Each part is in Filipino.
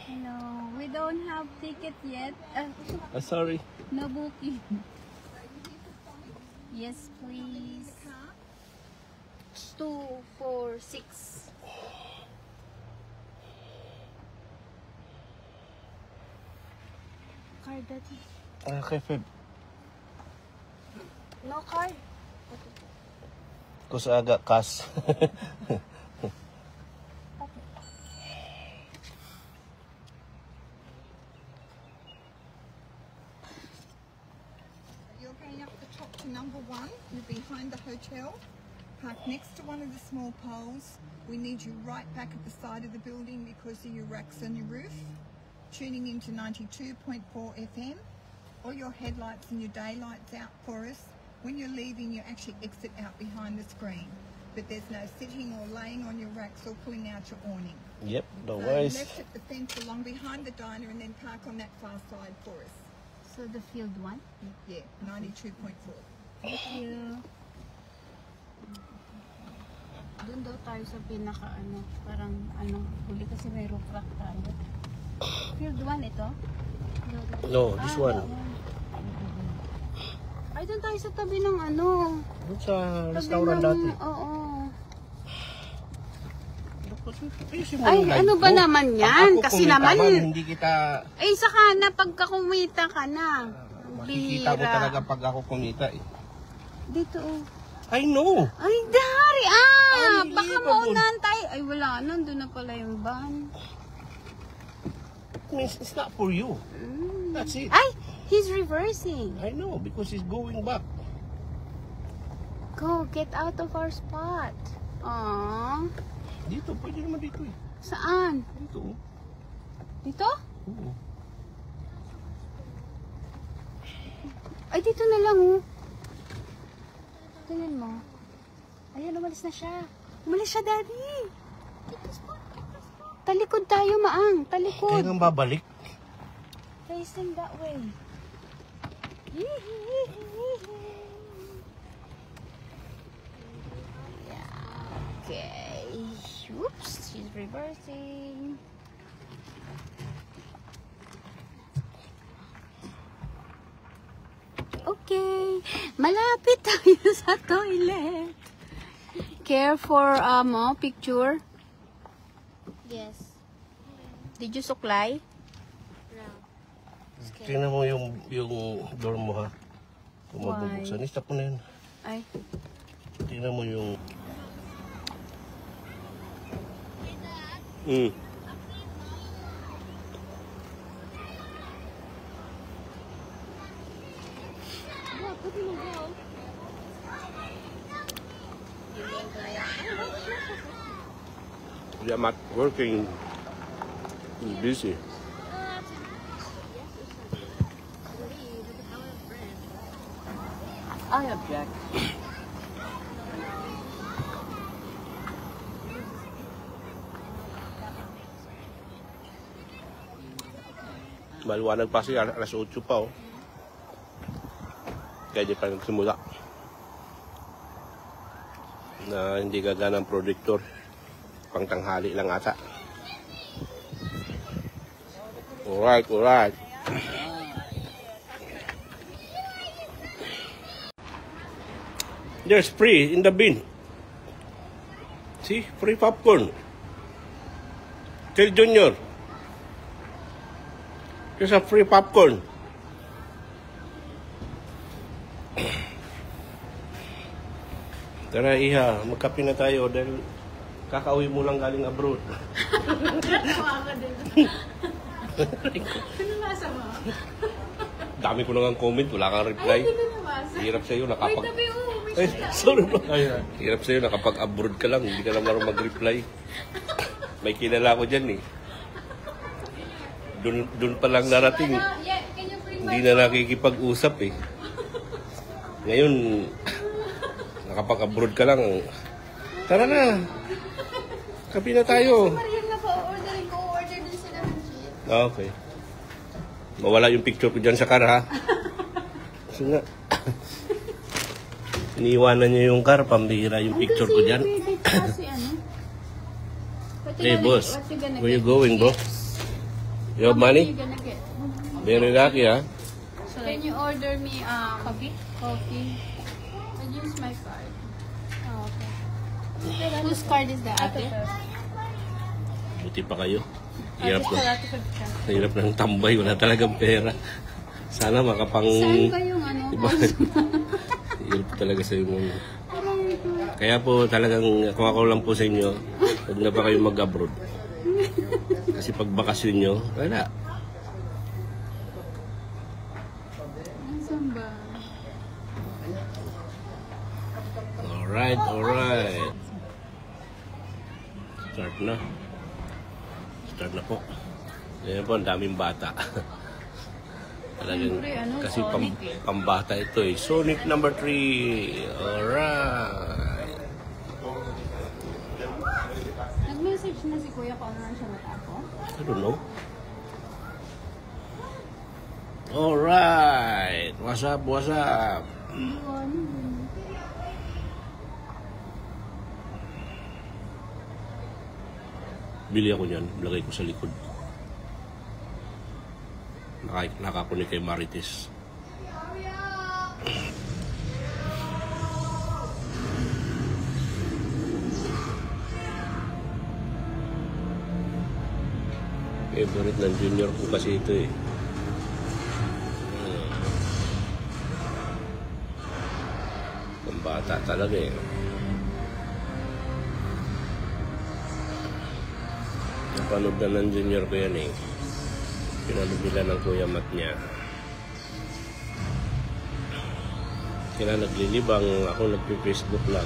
No, we don't have ticket yet. Sorry. No booking. Yes, please. 2, 4, 6. Card dati. Okay, Feb. No card. Kus agak kas. You're going up the top to number 1. You're behind the hotel. Park next to one of the small poles. We need you right back at the side of the building because of your racks on your roof. Tuning into 92.4 FM. All your headlights and your daylights out for us. When you're leaving, you actually exit out behind the screen. But there's no sitting or laying on your racks or pulling out your awning. Yep, no So worries. left at the fence along behind the diner and then park on that far side for us. So the field 1? Yeah, 92.4. Thank you. Doon daw tayo sa pinaka parang huli kasi may roof rack tayo. Field 1 ito? No, this one. Ay, doon tayo sa tabi ng Doon sa tabi restaurant ng, dati. Oo. Ay, ano ba naman yan? Kasi naman, hindi kita... ay, saka na pagka kumita ka na. Makikita ko talaga pag ako kumita eh. Dito, oh. I know. Ay, dari, Ay, baka hindi pa maunahan tayo. Ay, wala, nandun na pala yung van. It means it's not for you. That's it. Ay, he's reversing. I know, because he's going back. Go, get out of our spot. Aww. Dito, pwede naman dito eh. Saan? Dito. Dito? Oo. Ay, dito na lang, oh. Tingnan mo. Ayan, umalis na siya. Umalis siya, Daddy. Talikod tayo, Maang. Talikod. Kaya nang babalik. Facing that way. Yeah. Okay. Oops, she's reversing. Okay. Malapit tayo sa toilet. Care for picture? Yes. Did you suklay? Tingnan mo yung door mo ha. Kung Why? mabubuksan. Stop mo na yan. Ay. Tingnan mo yung... Yeah, I'm not working. He's busy. I object. Maliwanag pa siya, alas 8 pa oh. Kaya di pa nagsimula. Na hindi gagana ang projector. Pang tanghali lang ata. Alright, alright. There's free in the bin. See, free popcorn. Tell Junior. There's a free popcorn. Tara Iha, magkape na tayo dahil kakauwi mo lang galing abroad. Tawa ka din. Ano nasa mo? Dami ko lang ang comment, wala kang reply. Ay, ano nasa? Hirap sa'yo nakapag... Wait, tabi, oh. Ay, sorry bro. Hirap sa'yo nakapag-abroad ka lang, hindi ka lang marunong mag-reply. May kilala ko dyan eh. Doon pa lang narating. Hindi na nakikipag-usap eh. Ngayon, nakapag-abroad ka lang. Tara na. Kape na tayo. Marian na po, order din sila ng shit. Okay. Mawala yung picture ko dyan sa car ha. Kasi nga. Iniiwanan niyo yung car, pambihira yung picture ko dyan. Kasi ano? Hey boss, where you going bro? You have How much are money? you gonna get? Very lucky, ha? So can you order me coffee? Coffee. I'll use my card. Oh, okay. Whose card is that? Ate? Buti pa kayo. Hirap ng tambay. Wala talagang pera. Sana makapang... Saan ba yung ano? Diba? Hirap talaga sa inyo. Kaya po talagang kung ako lang po sa inyo, huwag na pa kayo mag-abroad. Kasi pag bakasyon nyo, wala. Saan ba? Alright, alright. Start na. Start na po. Ayan po, ang daming bata. Talagang, Siyempre, ano, kasi Sonic pambata ito eh. Sonic number 3. Alright. Nag-message na si Kuya kung ano siya matapos. I don't know. Alright. What's up, what's up? Bili ako niyan. Lagay ko sa likod. Nakakunik kay Marites. Favorite ng junior ko kasi ito eh. Pambata talaga eh. Napanood na ng junior ko yan eh. Pinanood nila ng Kuya Mat niya. Kaya naglilibang, ako nagpi-Facebook lang.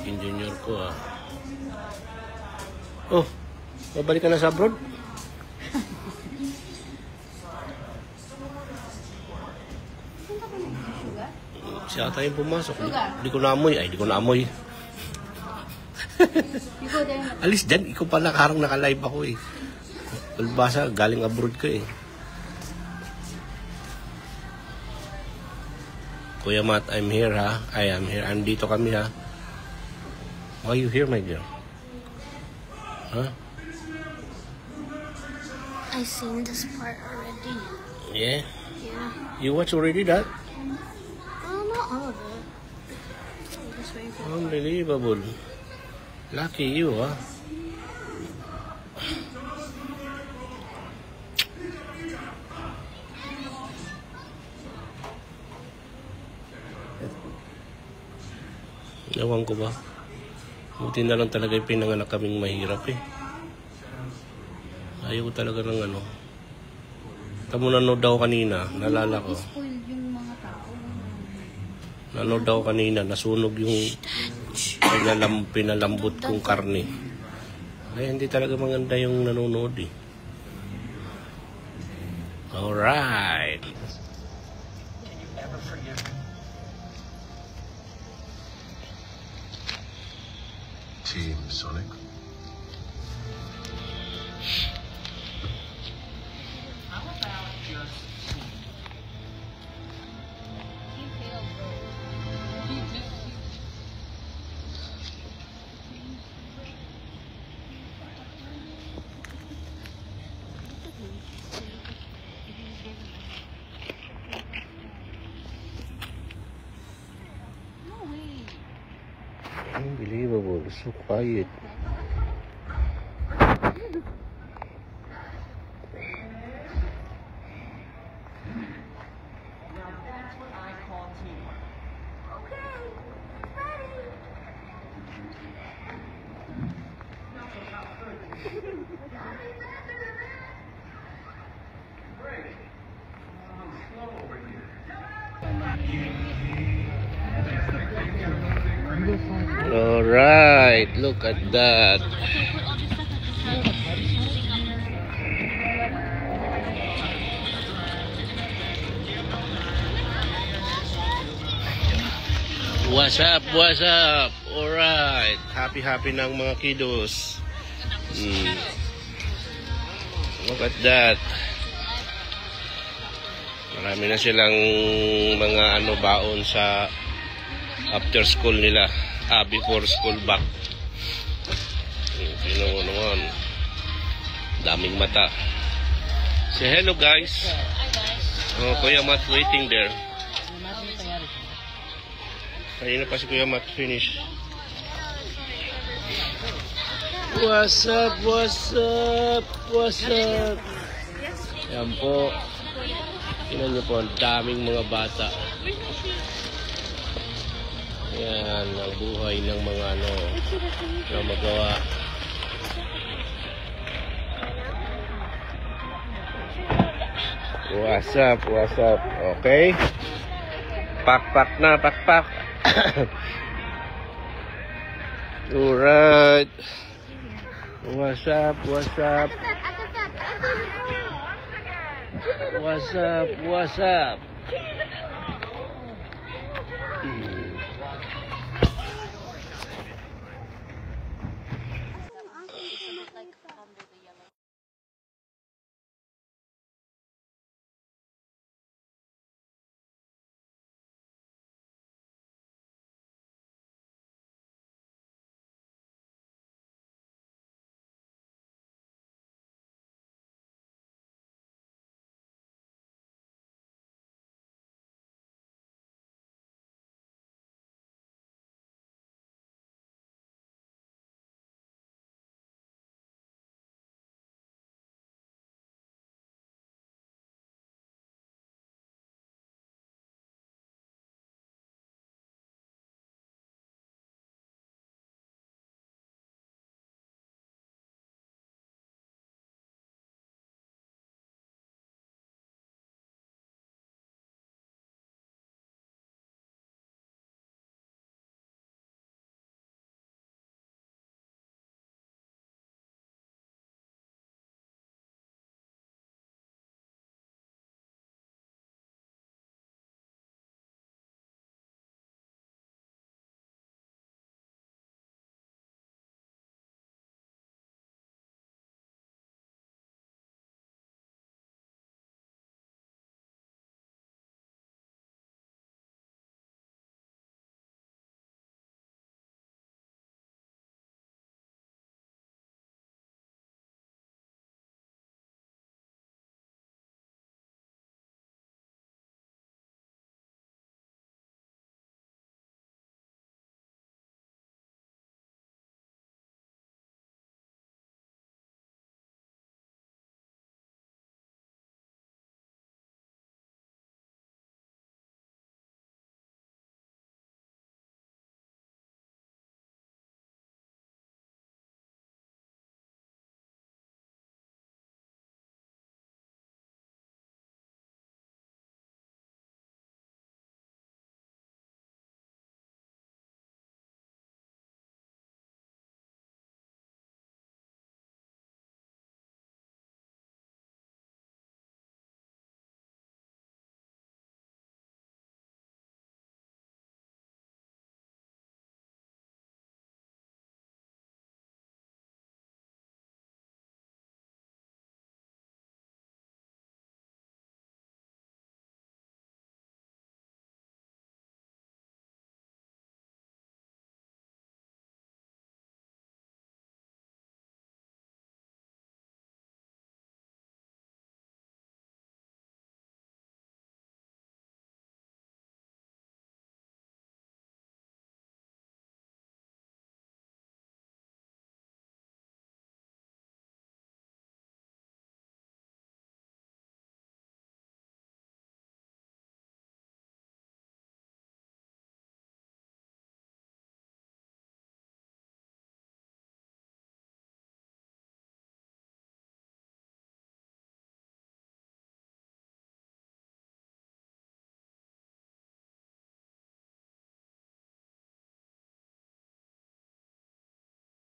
Yung junior ko ah. Oh, babalik ka na sa abroad? Siya tayo pumasok. Hindi ko naamoy. Ay, hindi ko naamoy. Alis dyan. Ikaw pala karang naka-live ako eh. Palbasa, galing abroad ko eh. Kuya Mat, I'm here ha. I am here. Andito kami ha. Why are you here, my girl? Huh? I seen this part already. Yeah? Yeah. You watch already that? Not all of it. I'm just waiting for Unbelievable. Lucky you, huh? Ewan ko ba? Buti na lang talaga yung pinanganak kaming mahirap eh. Ayaw ko talaga ng ano. Tamo nanood daw kanina, nalala ko. Spoil yung mga tao. Nanood daw kanina, nasunog yung pinalambot kong karne. Ay, hindi talaga maganda yung nanonood eh. Alright. Team Sonic. Unbelievable, so quiet. All right, look at that. What's up? What's up? Alright. Happy ng mga kiddos. Look at that. Marami na silang mga baon sa after school nila. Before school back. Sino mo naman. Daming mata. Say hello guys. Oh, Kuya Matt waiting there. Kanina pa si Kuya Matt finish. What's up? What's up? What's up? Yan po. Tingnan niyo po, ang daming mga bata. Yan, ang buhay ng mga na magawa. What's up? What's up? Okay. Pak na, pak. Alright. What's up? What's up? What's up? What's up?